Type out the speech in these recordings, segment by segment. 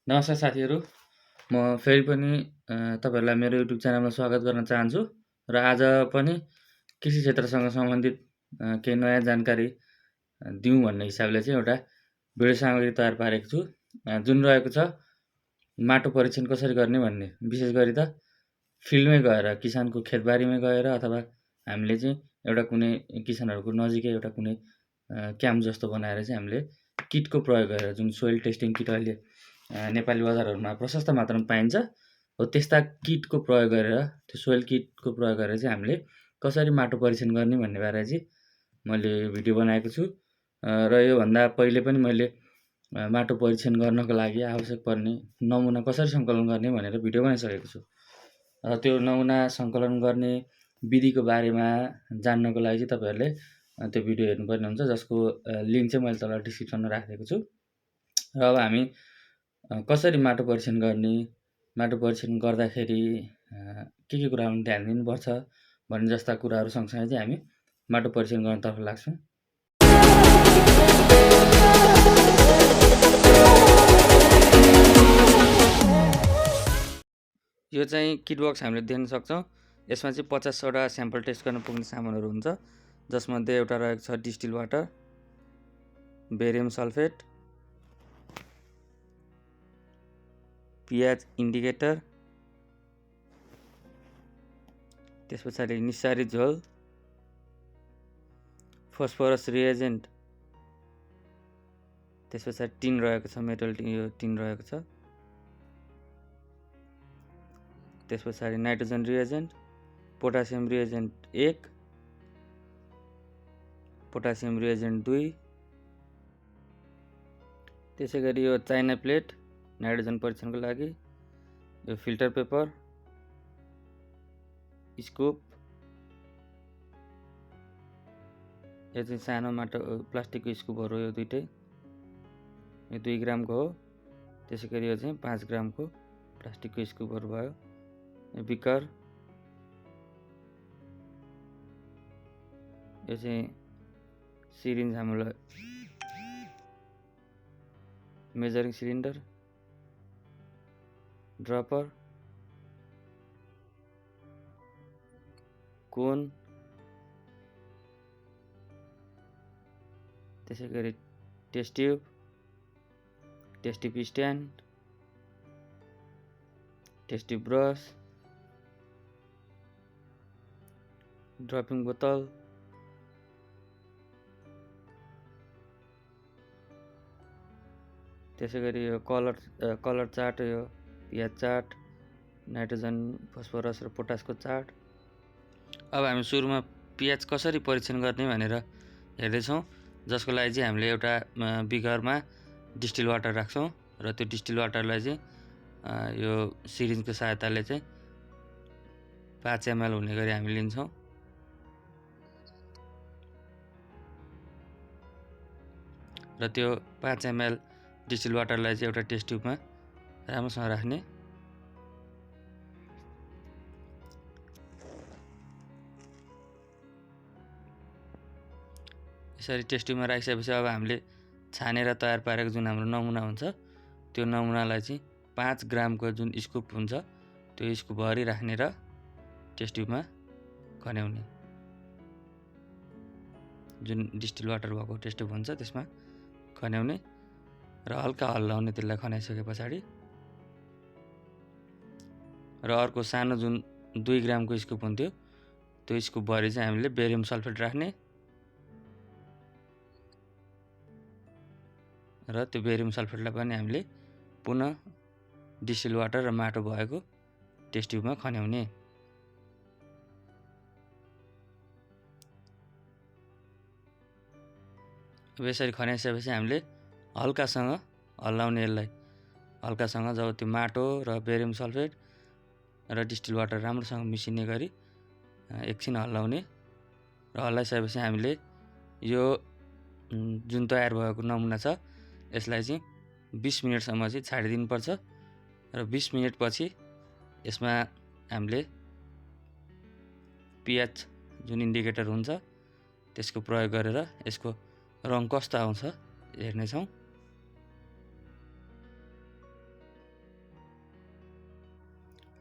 नमस्कार साथीहरू, म फेरि पनि तपाईँहरूलाई मेरो युट्युब च्यानलमा स्वागत गर्न चाहन्छु र आज पनि कृषि क्षेत्रसँग सम्बन्धित केही नयाँ जानकारी दिउँ भन्ने हिसाबले चाहिँ एउटा भिडियो सामग्री तयार पारेको छु, जुन रहेको छ माटो परीक्षण कसरी गर्ने भन्ने। विशेष गरी त फिल्डमै गएर, किसानको खेतबारीमै गएर अथवा हामीले चाहिँ एउटा कुनै किसानहरूको नजिकै एउटा कुनै क्याम्प जस्तो बनाएर चाहिँ हामीले किटको प्रयोग गरेर, जुन सोइल टेस्टिङ किट अहिले नेपाली बजारहरूमा प्रशस्त मात्रामा पाइन्छ, हो त्यस्ता किटको प्रयोग गरेर, त्यो सोइल किटको प्रयोग गरेर चाहिँ हामीले कसरी माटो परीक्षण गर्ने भन्ने बारे चाहिँ मैले भिडियो बनाएको छु। र योभन्दा पहिले पनि मैले माटो परीक्षण गर्नको लागि आवश्यक पर्ने नमुना कसरी सङ्कलन गर्ने भनेर भिडियो बनाइसकेको छु। त्यो नमुना सङ्कलन गर्ने विधिको बारेमा जान्नको लागि चाहिँ तपाईँहरूले त्यो भिडियो हेर्नुपर्ने हुन्छ, जसको लिङ्क चाहिँ मैले तल डिस्क्रिप्सनमा राखिदिएको छु। र अब हामी कसरी माटो परीक्षण गर्ने, माटो परीक्षण गर्दाखेरि के कुरामा ध्यान दिनुपर्छ भन्ने जस्ता कुराहरू सँगसँगै चाहिँ हामी माटो परीक्षण गर्नतर्फ लाग्छौँ। यो चाहिँ किट बक्स हामीले देख्न सक्छौँ। यसमा चाहिँ 50वटा स्याम्पल टेस्ट गर्न पुग्ने सामानहरू हुन्छ, जसमध्ये एउटा रहेको छ distil water, barium sulphate, pH indicator, त्यस पछाडि निस्सारी झोल, फस्फोरस रिएजेन्ट, त्यस पछाडि टिन रहेको छ, मेटल यो टिन रहेको छ, त्यस पछाडि nitrogen reagent, potassium reagent 1, potassium reagent 2, त्यसै गरी यो चाइना प्लेट नाइट्रोजन परीक्षणको लागि, यो फिल्टर पेपर, स्कुप, यो चाहिँ सानो माटो प्लास्टिकको स्कुपहरू हो, यो दुइटै, यो 2 ग्रामको हो। त्यसै गरी यो चाहिँ 5 ग्रामको प्लास्टिकको स्कुपहरू भयो। यो बिकर, यो चाहिँ सिरिन्ज, हाम्रो मेजरिङ सिलिन्डर, ड्रपर, कोन, त्यसै गरी test tube, test tube stand, test tube brush, dropping बोतल, त्यसै गरी यो कलर चार्ट, यो पिएच चार्ट, नाइट्रोजन, फस्फोरस र पोटासको चार्ट। अब हामी सुरुमा पिएच कसरी परीक्षण गर्ने भनेर हेर्दैछौँ, जसको लागि चाहिँ हामीले एउटा बिगरमा डिस्टिल वाटर राख्छौँ र त्यो डिस्टिल वाटरलाई चाहिँ यो सिरिन्जको सहायताले चाहिँ 5 ml हुने गरी हामी लिन्छौँ। र त्यो 5 ml डिस्टिल वाटरलाई चाहिँ एउटा टेस्ट ट्युबमा राम्रोसँग राख्ने। यसरी टेस्ट ट्युबमा राखिसकेपछि अब हामीले छानेर तयार पारेको जुन हाम्रो नमुना हुन्छ, त्यो नमुनालाई चाहिँ 5 ग्रामको जुन स्कुप हुन्छ, त्यो स्कुपभरि राख्ने र टेस्ट ट्युबमा खन्याउने। जुन डिस्टिल वाटर भएको टेस्ट ट्युब हुन्छ त्यसमा खन्याउने र हल्का हल्लाउने त्यसलाई खनाइसके पछाडि। र अर्को सानो जुन 2 ग्रामको स्कुप हुन्थ्यो, त्यो स्कुपभरि चाहिँ हामीले बेरियम सल्फेट राख्ने र त्यो बेरियम सल्फेटलाई पनि हामीले पुनः डिस्टिल वाटर र माटो भएको टेस्ट ट्युबमा खन्याउने। अब यसरी खनाइसकेपछि हामीले हल्कासँग हल्लाउने, यसलाई हल्कासँग जब त्यो माटो र बेरियम सल्फेट र डिस्टिल वाटर राम्रोसँग मिसिने गरी एकछिन हल्लाउने। र हल्लाइसकेपछि हामीले यो जुन तयार भएको नमुना छ, यसलाई चाहिँ 20 मिनटसम्म चाहिँ छाडिदिनुपर्छ र 20 मिनटपछि यसमा हामीले पिएच जुन इन्डिकेटर हुन्छ त्यसको प्रयोग गरेर यसको रङ कस्तो आउँछ हेर्नेछौँ।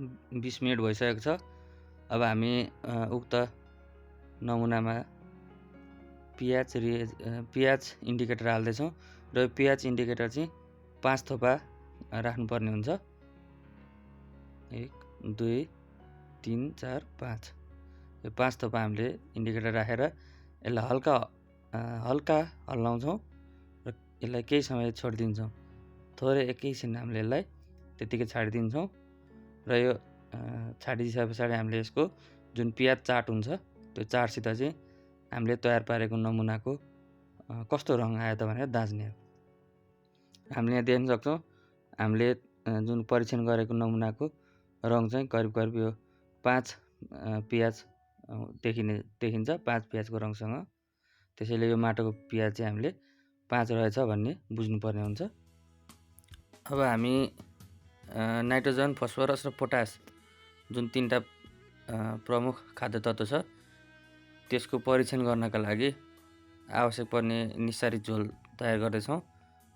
20 मिनेट भइसकेको छ। अब हामी उक्त नमुनामा pH इन्डिकेटर हाल्दैछौँ र यो pH इन्डिकेटर चाहिँ 5 थोपा राख्नुपर्ने हुन्छ। 1 2 3 4 5 यो 5 थोपा हामीले इन्डिकेटर राखेर यसलाई हल्का हल्लाउँछौँ र यसलाई केही समय छोडिदिन्छौँ। थोरै एकैछिन हामीले यसलाई त्यतिकै छाडिदिन्छौँ र यो छाडिदिए पछाडि हामीले यसको जुन pH चार्ट हुन्छ त्यो चार्टसित चाहिँ हामीले तयार पारेको नमुनाको कस्तो रङ आयो त भनेर दाँच्ने हो। हामीले यहाँ देख्न सक्छौँ हामीले जुन परीक्षण गरेको नमुनाको रङ चाहिँ करिब यो 5 pH देखिन्छ 5 pH को रङसँग। त्यसैले यो माटोको pH चाहिँ हामीले 5 रहेछ भन्ने बुझ्नुपर्ने हुन्छ। अब हामी नाइट्रोजन, फस्फरस र पोटास जुन 3टा प्रमुख खाद्य तत्त्व छ त्यसको परीक्षण गर्नका लागि आवश्यक पर्ने निस्सारी झोल तयार गर्दैछौँ,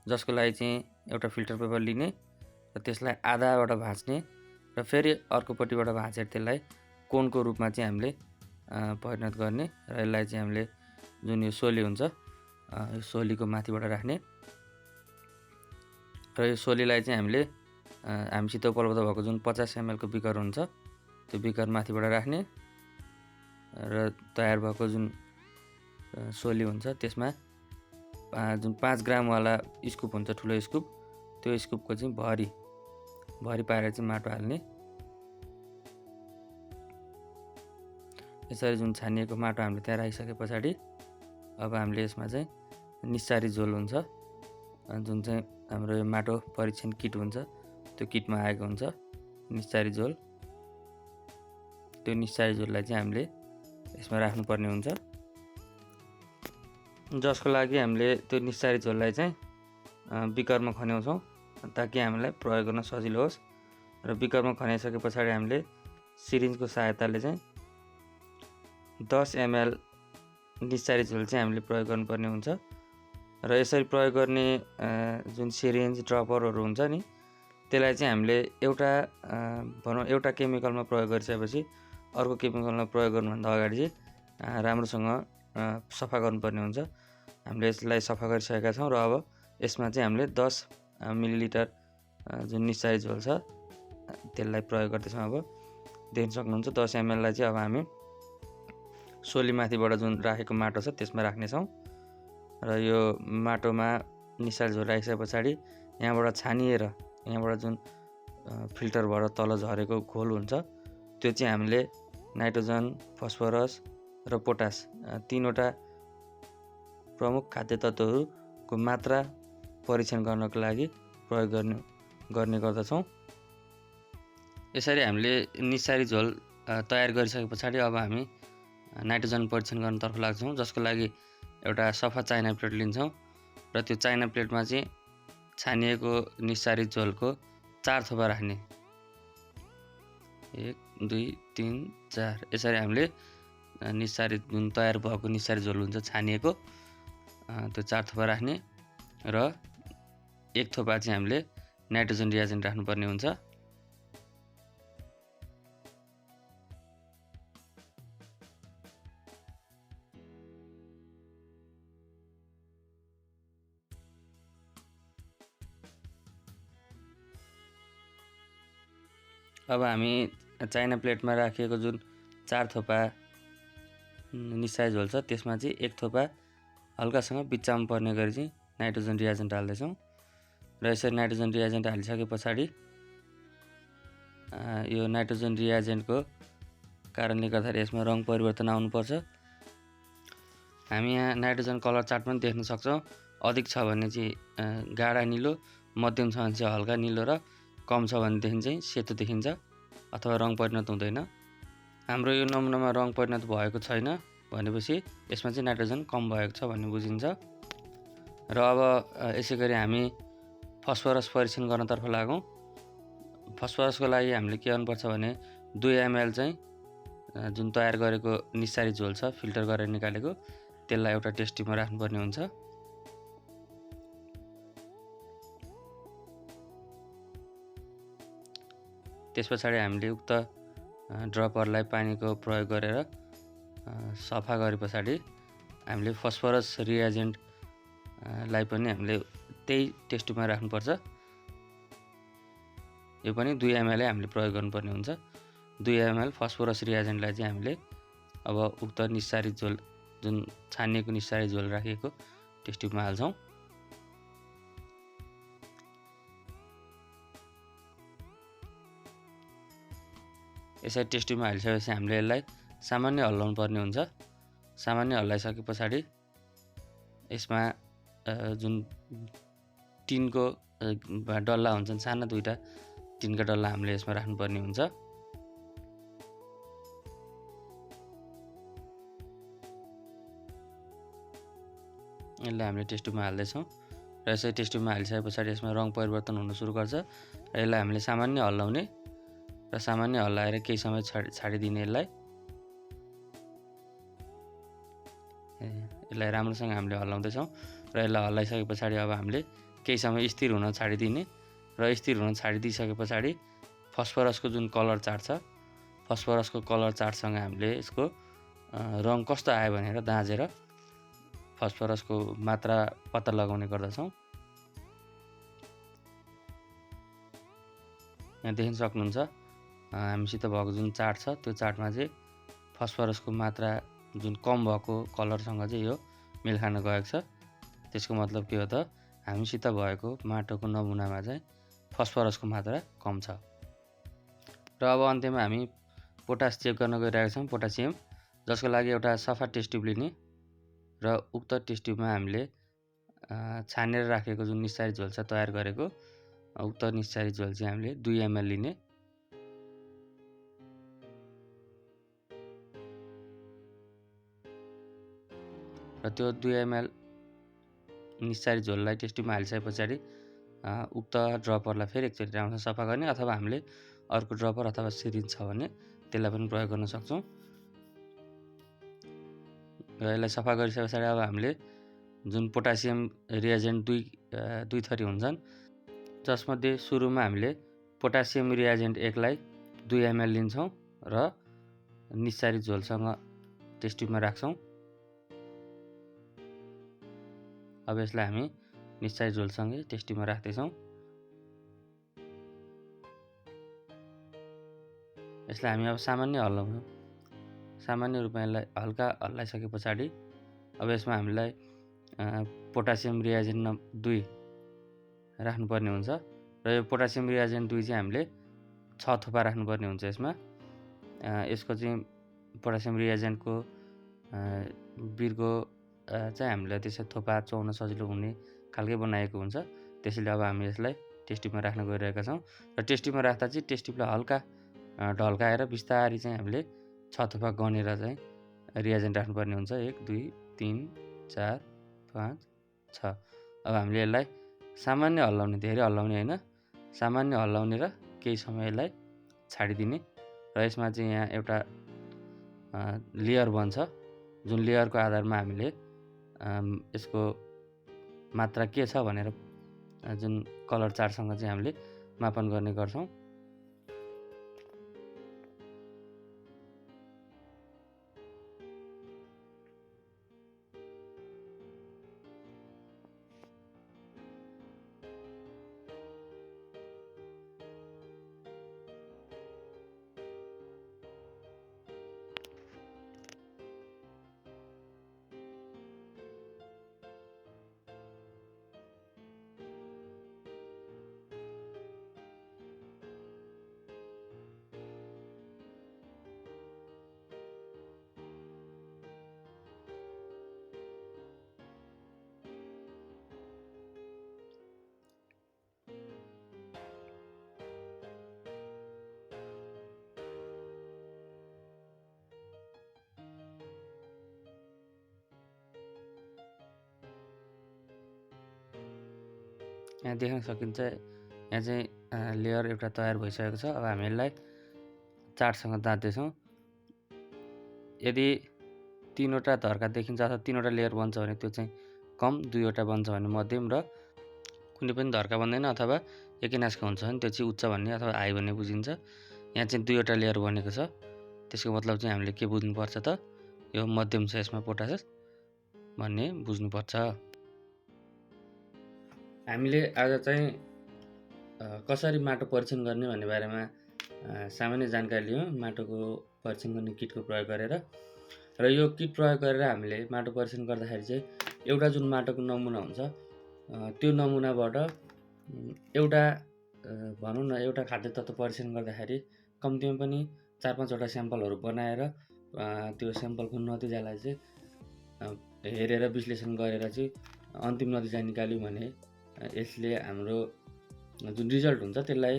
जसको लागि चाहिँ एउटा फिल्टर पेपर लिने र त्यसलाई आधाबाट भाँच्ने र फेरि अर्कोपट्टिबाट भाँचेर त्यसलाई कोनको रूपमा चाहिँ हामीले परिणत गर्ने र यसलाई चाहिँ हामीले जुन यो सोली हुन्छ यो सोलीको माथिबाट राख्ने र यो सोलीलाई चाहिँ हामीले हामीसित उपलब्ध भएको जुन 50 ml को बिकर हुन्छ त्यो बिकर माथिबाट राख्ने र तयार भएको जुन सोली हुन्छ त्यसमा जुन 5 ग्रामवाला स्कुप हुन्छ ठुलो स्कुप त्यो स्कुपको चाहिँ भरि पारेर चाहिँ माटो हाल्ने। यसरी जुन छानिएको माटो हामीले त्यहाँ राखिसके पछाडि अब हामीले यसमा चाहिँ निस्सारी झोल हुन्छ जुन चाहिँ हाम्रो यो माटो परीक्षण किट हुन्छ त्यो किटमा आएको हुन्छ निस्सारी झोल। त्यो निस्सारी झोललाई चाहिँ हामीले यसमा राख्नुपर्ने हुन्छ, जसको लागि हामीले त्यो निस्सारी झोललाई चाहिँ बिकरमा खन्याउँछौँ ताकि हामीलाई प्रयोग गर्न सजिलो होस्। र बिकरमा खनाइसके पछाडि हामीले सिरिन्जको सहायताले चाहिँ 10 ml निस्सारी झोल चाहिँ हामीले प्रयोग गर्नुपर्ने हुन्छ। र यसरी प्रयोग गर्ने जुन सिरिन्ज ड्रपरहरू हुन्छ नि त्यसलाई चाहिँ हामीले एउटा केमिकलमा प्रयोग गरिसकेपछि अर्को केमिकलमा प्रयोग गर्नुभन्दा अगाडि चाहिँ राम्रोसँग सफा गर्नुपर्ने हुन्छ। हामीले यसलाई सफा गरिसकेका छौँ र अब यसमा चाहिँ हामीले 10 मिलिलिटर जुन निस्सारी झोल छ त्यसलाई प्रयोग गर्दैछौँ। अब देख्न सक्नुहुन्छ 10 ml लाई चाहिँ अब हामी सोलीमाथिबाट जुन राखेको माटो छ त्यसमा राख्नेछौँ र यो माटोमा निस्सारी झोल राखिसके पछाडि यहाँबाट छानिएर यहाँबाट जुन फिल्टरबाट तल झरेको घोल हुन्छ त्यो चाहिँ हामीले नाइट्रोजन, फस्फरस र पोटास 3वटा प्रमुख खाद्य तत्त्वहरूको मात्रा परीक्षण गर्नको लागि प्रयोग गर्ने गर्दछौँ। यसरी हामीले निस्सारी झोल तयार गरिसके पछाडि अब हामी नाइट्रोजन परीक्षण गर्नतर्फ लाग्छौँ, जसको लागि एउटा सफा चाइना प्लेट लिन्छौँ र त्यो चाइना प्लेटमा चाहिँ छानिएको निस्सारी झोलको 4 थोपा राख्ने। 1 2 3 4 यसरी हामीले निस्सारी जुन तयार भएको निस्सारी झोल हुन्छ छानिएको त्यो 4 थोपा राख्ने र 1 थोपा चाहिँ हामीले नाइट्रोजन रिएजेन्ट राख्नुपर्ने हुन्छ। अब हामी चाइना प्लेटमा राखिएको जुन 4 थोपा निस्सारी झोल छ त्यसमा चाहिँ 1 थोपा हल्कासँग बिच्चामा पर्ने गरी चाहिँ नाइट्रोजन रिएजेन्ट हाल्दैछौँ र यसरी नाइट्रोजन रिएजेन्ट हालिसके पछाडि यो नाइट्रोजन रिएजेन्टको कारणले गर्दाखेरि यसमा रङ परिवर्तन आउनुपर्छ। हामी यहाँ नाइट्रोजन कलर चार्ट पनि देख्न सक्छौँ। अधिक छ भने चाहिँ गाढा निलो, मध्यम छ भने चाहिँ हल्का निलो र कम छ भनेदेखि चाहिँ सेतो देखिन्छ अथवा रङ परिणत हुँदैन। हाम्रो यो नमुनामा रङ परिणत भएको छैन भनेपछि यसमा चाहिँ नाइट्रोजन कम भएको छ भन्ने बुझिन्छ। र अब यसै गरी हामी फस्फरस परीक्षण गर्नतर्फ लागौँ। फस्फरसको लागि हामीले के गर्नुपर्छ भने 2 ml चाहिँ जुन तयार गरेको निस्सारी झोल छ फिल्टर गरेर निकालेको त्यसलाई एउटा टेस्ट ट्युबमा राख्नुपर्ने हुन्छ। त्यस पछाडि हामीले उक्त ड्रपरलाई पानीको प्रयोग गरेर सफा गरे पछाडि हामीले फस्फरस रिएजेन्ट लाई पनि हामीले त्यही टेस्ट ट्युबमा राख्नुपर्छ। यो पनि 2 ml हामीले प्रयोग गर्नुपर्ने हुन्छ। 2 ml फस्फोरस रिएजेन्टलाई चाहिँ हामीले अब उक्त निस्सारी झोल जुन छानिएको निस्सारी झोल राखिएको टेस्ट ट्युबमा हाल्छौँ। यसरी टेस्ट ट्युबमा हालिसकेपछि हामीले यसलाई सामान्य हल्लाउनु पर्ने हुन्छ। सामान्य हल्लाइसके पछाडि यसमा जुन टिनको डल्ला हुन्छन्, साना 2टा टिनका डल्ला हामीले यसमा राख्नुपर्ने हुन्छ। यसलाई हामीले टेस्ट ट्युबमा हाल्दैछौँ र यसरी टेस्ट ट्युबमा हालिसके पछाडि यसमा रङ परिवर्तन हुन सुरु गर्छ र यसलाई हामीले सामान्य हल्लाउने र सामान्य हल्लाएर केही समय छाडिदिने यसलाई राम्रोसँग हामीले हल्लाउँदैछौँ र यसलाई हल्लाइसके पछाडि अब हामीले केही समय स्थिर हुन छाडिदिने र स्थिर हुन छाडिदिइसके पछाडि फस्फरसको जुन कलर चार्ट छ, फस्फरसको कलर चार्टसँग हामीले यसको रङ कस्तो आयो भनेर दाँजेर फस्फरसको मात्रा पत्ता लगाउने गर्दछौँ। यहाँ देख्न सक्नुहुन्छ हामीसित भएको जुन चार्ट छ त्यो चार्टमा चाहिँ फस्फरसको मात्रा जुन कम भएको कलरसँग चाहिँ यो मेल खान गएको छ। त्यसको मतलब के हो त, हामीसित भएको माटोको नमुनामा चाहिँ फस्फरसको मात्रा कम छ। र अब अन्त्यमा हामी पोटास चेक गर्न गइरहेका छौँ, पोटासियम, जसको लागि एउटा सफा टेस्ट ट्युब लिने र उक्त टेस्ट ट्युबमा हामीले छानेर राखेको जुन निस्सारी झोल छ तयार गरेको उक्त निस्सारी झोल चाहिँ हामीले 2 ml लिने र त्यो 2 ml निस्सारी झोललाई टेस्ट ट्युबमा हालिसके पछाडि उक्त ड्रपरलाई फेरि एकचोटि राम्रोसँग सफा गर्ने, अथवा हामीले अर्को ड्रपर अथवा सिरिन्ज छ भने त्यसलाई पनि प्रयोग गर्न सक्छौँ। र यसलाई सफा गरिसके पछाडि अब हामीले जुन पोटासियम रिएजेन्ट दुई थरी हुन्छन्, जसमध्ये सुरुमा हामीले पोटासियम रिएजेन्ट 1 लाई 2 ml लिन्छौँ र निस्सारी झोलसँग टेस्ट ट्युबमा राख्छौँ। अब यसलाई हामी निस्सारी झोलसँगै टेस्ट ट्युबमा राख्दैछौँ। यसलाई हामी अब सामान्य हल्लाउँछौँ। सामान्य रूपमा यसलाई हल्का हल्लाइसके पछाडि अब यसमा हामीलाई पोटासियम रिएजेन्ट 2 राख्नुपर्ने हुन्छ र यो पोटासियम रिएजेन्ट 2 चाहिँ हामीले 6 थोपा राख्नुपर्ने हुन्छ। यसको चाहिँ पोटासियम रिएजेन्टको बिर्को चाहिँ हामीलाई त्यसै थोपा चुहाउन सजिलो हुने खालकै बनाएको हुन्छ। त्यसैले अब हामी यसलाई टेस्ट ट्युबमा राख्न गइरहेका छौँ र टेस्ट ट्युबमा राख्दा चाहिँ टेस्ट ट्युबलाई हल्का ढल्काएर बिस्तारी चाहिँ हामीले 6 थोपा गनेर चाहिँ रिएजेन्ट राख्नुपर्ने हुन्छ। 1 2 3 4 5 6। अब हामीले यसलाई सामान्य हल्लाउने, धेरै हल्लाउने होइन, सामान्य हल्लाउने र केही समय यसलाई छाडिदिने र यसमा चाहिँ यहाँ एउटा लेयर बन्छ, जुन लेयरको आधारमा हामीले यसको मात्रा के छ भनेर जुन कलर चार्टसँग चाहिँ हामीले मापन गर्ने गर्छौँ। यहाँ देख्न सकिन्छ, यहाँ चाहिँ लेयर एउटा तयार भइसकेको छ। अब हामी यसलाई चार्टसँग दाँच्दैछौँ। यदि 3वटा धर्का देखिन्छ अथवा 3वटा लेयर बन्छ भने त्यो चाहिँ कम, 2वटा बन्छ भने मध्यम र कुनै पनि धर्का बन्दैन, अथवा एकैनासको हुन्छ भने त्यो चाहिँ उच्च भन्ने अथवा हाई भन्ने बुझिन्छ। यहाँ चाहिँ 2वटा लेयर बनेको छ। त्यसको मतलब चाहिँ हामीले के बुझ्नुपर्छ त, यो मध्यम छ यसमा पोटास भन्ने बुझ्नुपर्छ। हामीले आज चाहिँ कसरी माटो परीक्षण गर्ने भन्ने बारेमा सामान्य जानकारी लियौँ माटोको परीक्षण गर्ने किटको प्रयोग गरेर। र यो किट प्रयोग गरेर हामीले माटो परीक्षण गर्दाखेरि चाहिँ एउटा जुन माटोको नमुना हुन्छ त्यो नमुनाबाट एउटा भनौँ न एउटा खाद्य तत्त्व परीक्षण गर्दाखेरि कम्तीमा पनि 4-5वटा स्याम्पलहरू बनाएर त्यो स्याम्पलको नतिजालाई चाहिँ हेरेर विश्लेषण गरेर चाहिँ अन्तिम नतिजा निकाल्यौँ भने यसले हाम्रो जुन रिजल्ट हुन्छ त्यसलाई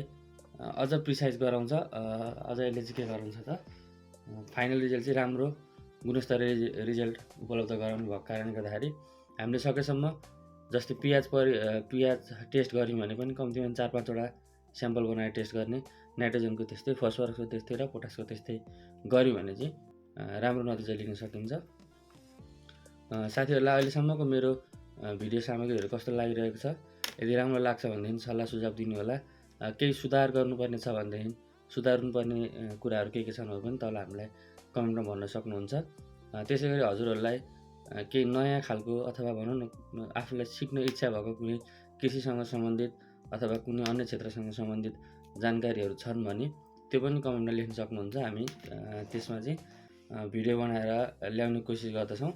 अझ प्रिसाइज गराउँछ। अझ यसले चाहिँ के गराउँछ त, फाइनल रिजल्ट चाहिँ राम्रो गुणस्तरीय रिजल्ट उपलब्ध गराउनु भएको कारणले गर्दाखेरि हामीले सकेसम्म जस्तै पियाज टेस्ट गऱ्यौँ भने पनि कम्तीमा 4-5वटा स्याम्पल बनाएर टेस्ट गर्ने, नाइट्रोजनको त्यस्तै, फस्फरसको त्यस्तै र पोटासको त्यस्तै गऱ्यौँ भने चाहिँ राम्रो नतिजा लिन सकिन्छ। साथीहरूलाई अहिलेसम्मको मेरो भिडियो सामग्रीहरू कस्तो लागिरहेको छ, यदि राम्रो लाग्छ भनेदेखि सल्लाह सुझाव दिनु होला। केही सुधार गर्नुपर्ने छ भनेदेखि सुधार्नुपर्ने कुराहरू के छन् भने तल हामीलाई कमेन्टमा भन्न सक्नुहुन्छ। त्यसै गरी हजुरहरूलाई केही नयाँ खालको अथवा भनौँ न आफूलाई सिक्न इच्छा भएको कुनै कृषिसँग सम्बन्धित अथवा कुनै अन्य क्षेत्रसँग सम्बन्धित जानकारीहरू छन् भने त्यो पनि कमेन्टमा लेख्न सक्नुहुन्छ। हामी त्यसमा चाहिँ भिडियो बनाएर ल्याउने कोसिस गर्दछौँ।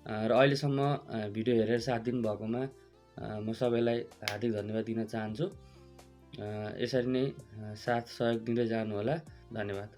र अहिलेसम्म भिडियो हेरेर साथ दिनुभएकोमा म सबैलाई हार्दिक धन्यवाद दिन चाहन्छु। यसरी नै साथ सहयोग दिँदै जानुहोला। धन्यवाद।